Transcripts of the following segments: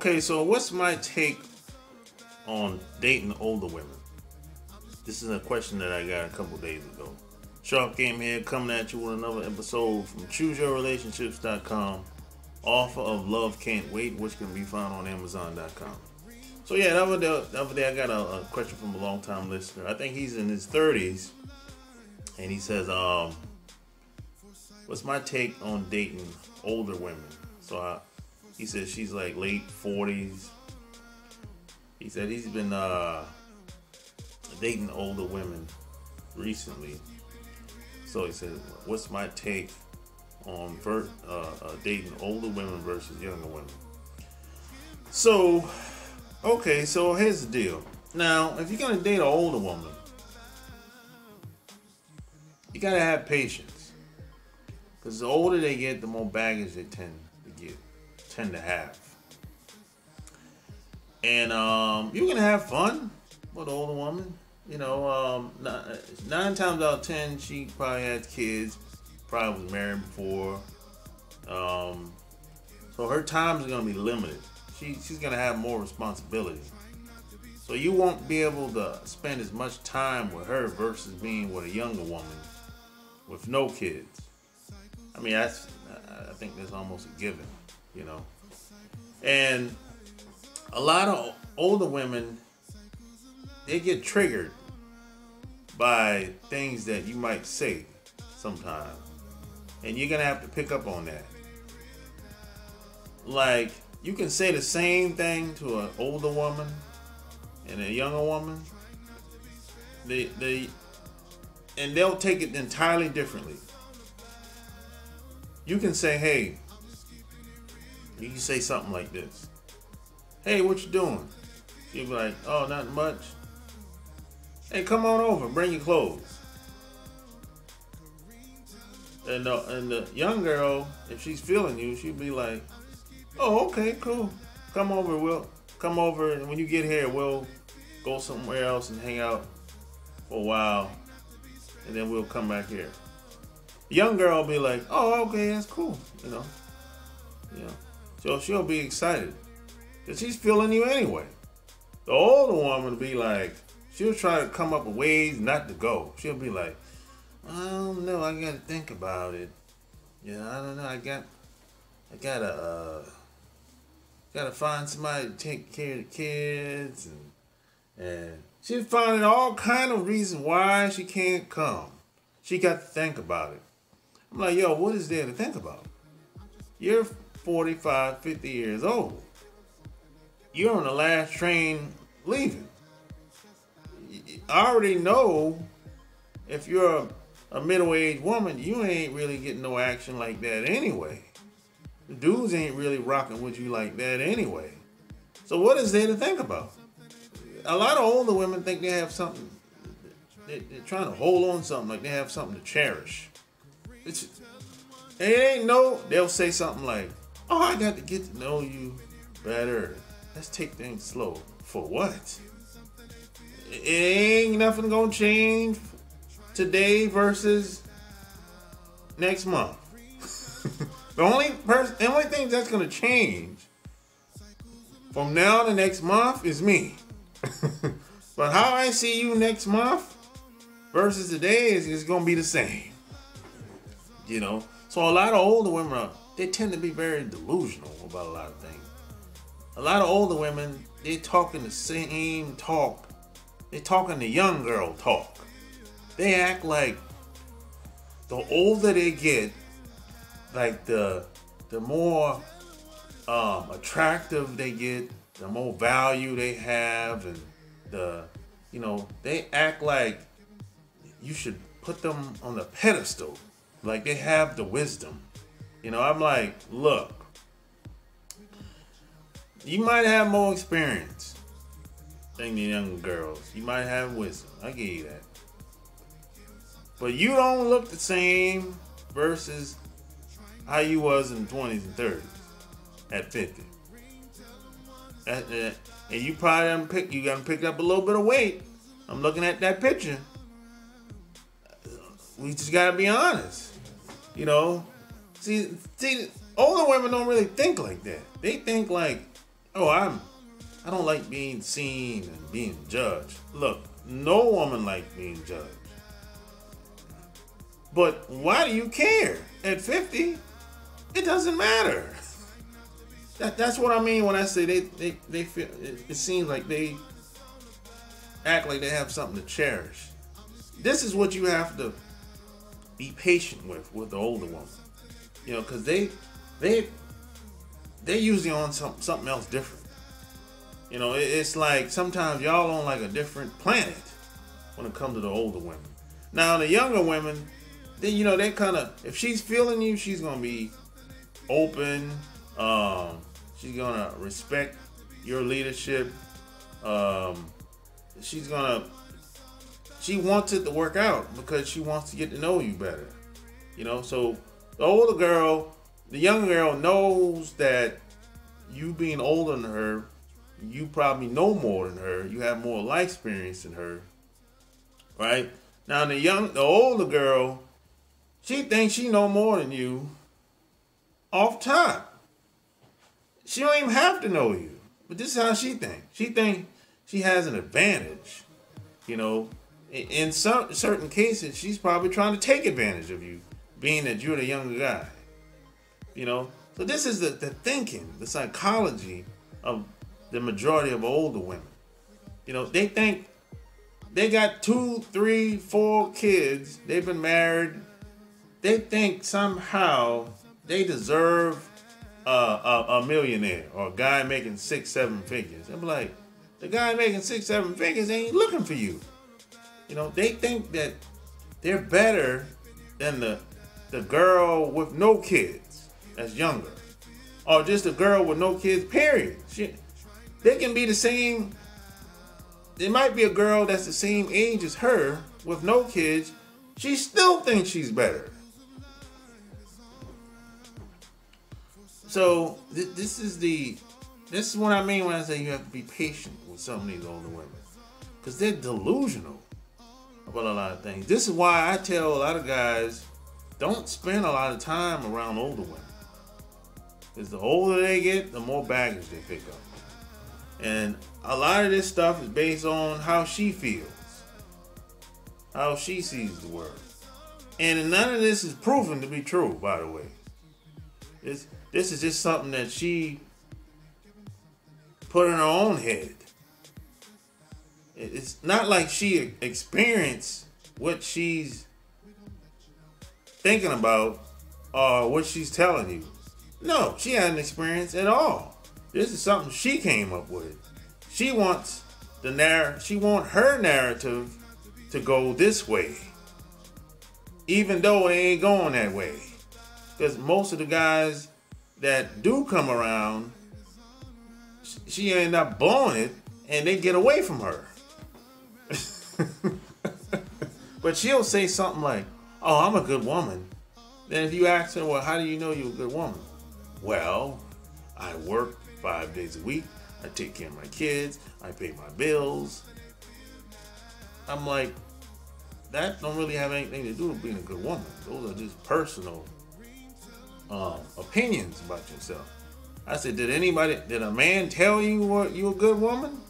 Okay, so what's my take on dating older women? This is a question that I got a couple days ago. Sharp Game here, coming at you with another episode from ChooseYourRelationships.com, author of Love Can't Wait, which can be found on Amazon.com. So yeah, the other day I got a question from a long-time listener. I think he's in his 30s, and he says, what's my take on dating older women? So he says she's like late 40s. He said he's been dating older women recently. So he said, what's my take on dating older women versus younger women? So, okay, so here's the deal. Now, if you're going to date an older woman, you got to have patience. Because the older they get, the more baggage they tend to have. And you're going to have fun with an older woman. You know, 9 times out of 10, she probably has kids, probably was married before. So her time is going to be limited. She's going to have more responsibility. So you won't be able to spend as much time with her versus being with a younger woman with no kids. I mean, I think that's almost a given, you know. And a lot of older women, they get triggered by things that you might say sometimes. And you're going to have to pick up on that. Like, you can say the same thing to an older woman and a younger woman. And they'll take it entirely differently. You can say, hey, you can say something like this. Hey, what you doing? She'll be like, oh, not much. Hey, come on over, bring your clothes. And the young girl, if she's feeling you, she'll be like, oh, okay, cool. Come over, and when you get here, we'll go somewhere else and hang out for a while, and then we'll come back here. The young girl will be like, oh, okay, that's cool, you know. So she'll be excited, because she's feeling you anyway. The older woman will be like, she'll try to come up with ways not to go. She'll be like, I don't know, I gotta think about it. Yeah, I don't know, I gotta find somebody to take care of the kids, and she's finding all kind of reasons why she can't come. She got to think about it. I'm like, yo, what is there to think about? You're 45, 50 years old. You're on the last train leaving. I already know if you're a middle-aged woman, you ain't really getting no action like that anyway. The dudes ain't really rocking with you like that anyway. So what is there to think about? A lot of older women think they have something. They're trying to hold on to something, like they have something to cherish. They'll say something like, oh, I got to get to know you better. Let's take things slow. For what? It ain't nothing gonna change today versus next month. The only thing that's gonna change from now to next month is me. But how I see you next month versus today is gonna be the same. You know? So a lot of older women, they tend to be very delusional about a lot of things. A lot of older women, they talking the same talk. They talking the young girl talk. They act like the older they get, like the more attractive they get, the more value they have, and they act like you should put them on a pedestal, like they have the wisdom. You know, I'm like, look, you might have more experience than the young girls. You might have wisdom. I give you that. But you don't look the same versus how you was in the 20s and 30s at 50. And you probably got picked up a little bit of weight. I'm looking at that picture. We just gotta be honest. You know, see, older women don't really think like that. They think like oh, I don't like being seen and being judged. Look, no woman likes being judged. But why do you care? At 50, it doesn't matter. That's what I mean when I say they feel it seems like they act like they have something to cherish. This is what you have to be patient with the older woman. You know, because they're usually on something else different. You know, it's like sometimes y'all on like a different planet when it comes to the older women. Now the younger women, they kind of, if she's feeling you, she's gonna be open. She's gonna respect your leadership. She wants it to work out because she wants to get to know you better. You know, so the younger girl knows that you being older than her, you probably know more than her. You have more life experience than her, right? Now the older girl, she thinks she know more than you off top. She don't even have to know you, but this is how she thinks. She thinks she has an advantage. You know, in certain cases, she's probably trying to take advantage of you, being that you're the younger guy. You know, so this is the thinking, the psychology of the majority of older women. You know, they think they got 2, 3, 4 kids. They've been married. They think somehow they deserve a millionaire or a guy making 6, 7 figures. I'm like, the guy making 6, 7 figures ain't looking for you. You know, they think that they're better than the girl with no kids that's younger, or just a girl with no kids. Period. They can be the same. There might be a girl that's the same age as her with no kids. She still thinks she's better. So this is what I mean when I say you have to be patient with some of these older women, because they're delusional about a lot of things. This is why I tell a lot of guys, don't spend a lot of time around older women, because the older they get, the more baggage they pick up. And a lot of this stuff is based on how she feels, how she sees the world. And none of this is proven to be true, by the way. This is just something that she put in her own head. It's not like she experienced what she's thinking about or what she's telling you. No, she hasn't experienced at all. This is something she came up with. She wants her narrative to go this way, even though it ain't going that way. Because most of the guys that do come around, she end up blowing it and they get away from her. But she'll say something like, oh, I'm a good woman. Then if you ask her, well, how do you know you're a good woman? Well, I work 5 days a week. I take care of my kids. I pay my bills. I'm like, that don't really have anything to do with being a good woman. Those are just personal opinions about yourself. I said, did a man tell you you're a good woman?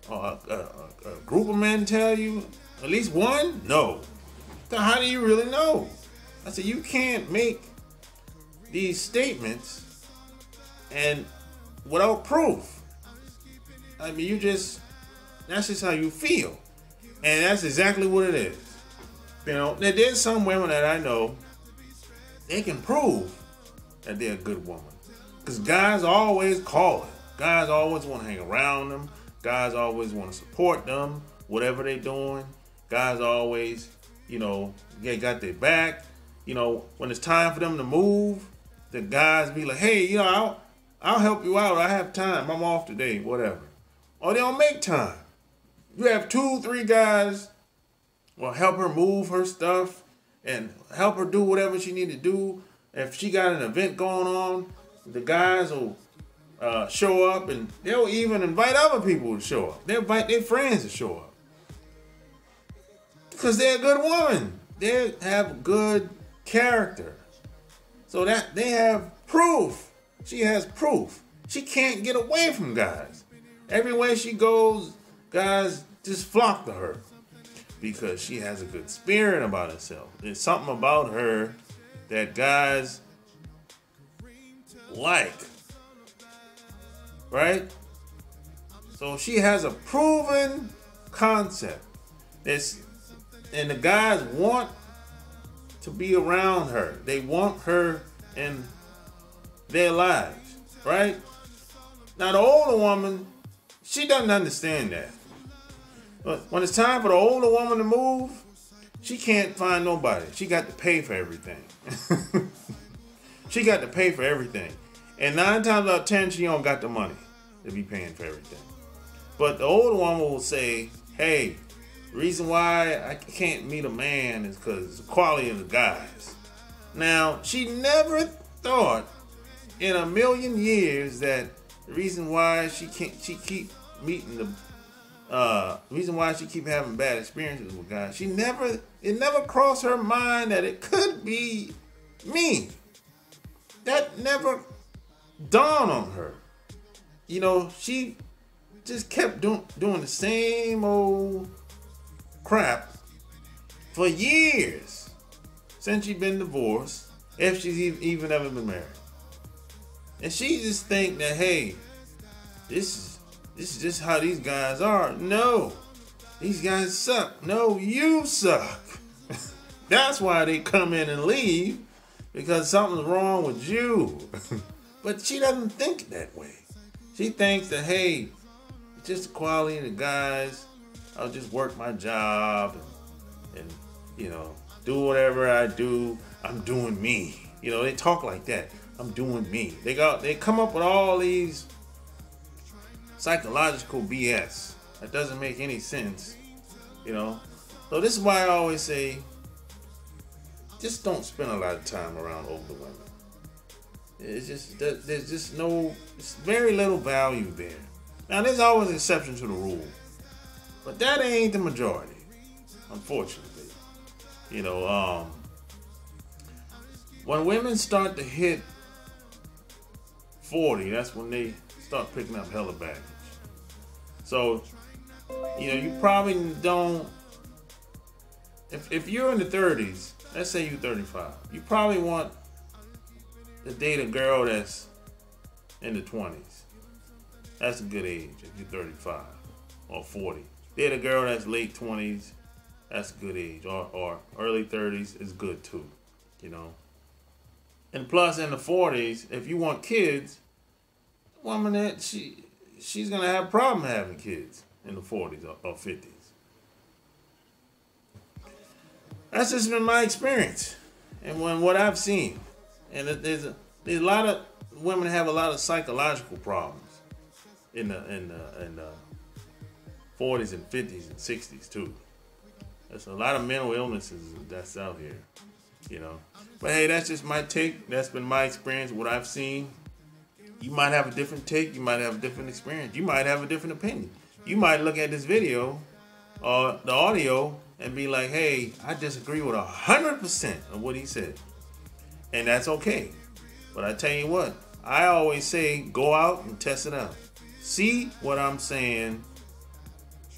Or a group of men tell you? At least one? No. So how do you really know? I said, you can't make these statements and without proof. I mean, that's just how you feel. And that's exactly what it is. You know, there's some women that I know, they can prove that they're a good woman. Because guys always call it. Guys always want to hang around them. Guys always want to support them, whatever they're doing. Guys always, they got their back. When it's time for them to move, the guys be like, hey, I'll help you out. I have time. I'm off today, whatever. Or they don't make time. You have 2, 3 guys will help her move her stuff and help her do whatever she need to do. If she got an event going on, the guys will show up, and they'll even invite other people to show up. They'll invite their friends to show up. Because they're a good woman. They have good character. So that they have proof. She has proof. She can't get away from guys. Everywhere she goes, guys just flock to her because she has a good spirit about herself. There's something about her that guys like, right? So she has a proven concept. And the guys want to be around her. They want her in their lives, right? Now the older woman, she doesn't understand that. But when it's time for the older woman to move, she can't find nobody. She got to pay for everything. She got to pay for everything. And 9 times out of 10, she don't got the money to be paying for everything. But the older woman will say, hey, the reason why I can't meet a man is because the quality of the guys. Now, she never thought in a million years that the reason why she keep having bad experiences with guys, it never crossed her mind that it could be me. That never dawned on her. You know, she just kept doing the same old crap for years since she's been divorced, if she's even ever been married. And she just think that, hey, this is just how these guys are. No, these guys suck. No, you suck. That's why they come in and leave, because something's wrong with you. But she doesn't think that way. She thinks that, hey, it's just the quality of the guys. I'll just work my job and you know, do whatever I do. I'm doing me. You know, they talk like that. I'm doing me. They come up with all these psychological BS that doesn't make any sense. You know, so this is why I always say, just don't spend a lot of time around older women. It's just there's very little value there. Now there's always an exception to the rule, but that ain't the majority, unfortunately. You know, when women start to hit 40, that's when they start picking up hella baggage. So, you know, you probably don't. If you're in the 30s, let's say you're 35, you probably want to date a girl that's in the 20s. That's a good age if you're 35 or 40. Date a girl that's late 20s. That's a good age. Or early 30s is good too, you know. And plus in the 40s, if you want kids, a woman that she's gonna have a problem having kids in the 40s or 50s. That's just been my experience and what I've seen. And there's a lot of women have a lot of psychological problems in the 40s and 50s and 60s too. There's a lot of mental illnesses that's out here, you know. But hey, that's just my take. That's been my experience, what I've seen. You might have a different take. You might have a different experience. You might have a different opinion. You might look at this video or the audio and be like, hey, I disagree with 100% of what he said. And that's okay. But I tell you what, I always say go out and test it out. See what I'm saying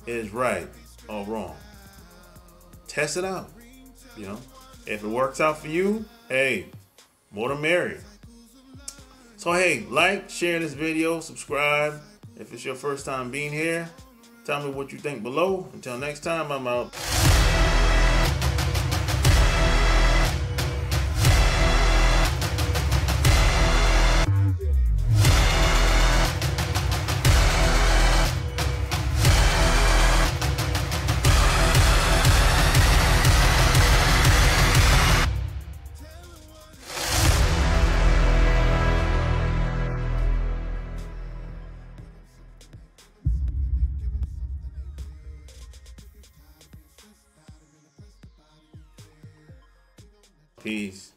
is right or wrong. Test it out. You know, if it works out for you, hey, more the merrier. So hey, like, share this video, subscribe. If it's your first time being here, tell me what you think below. Until next time, I'm out. Peace.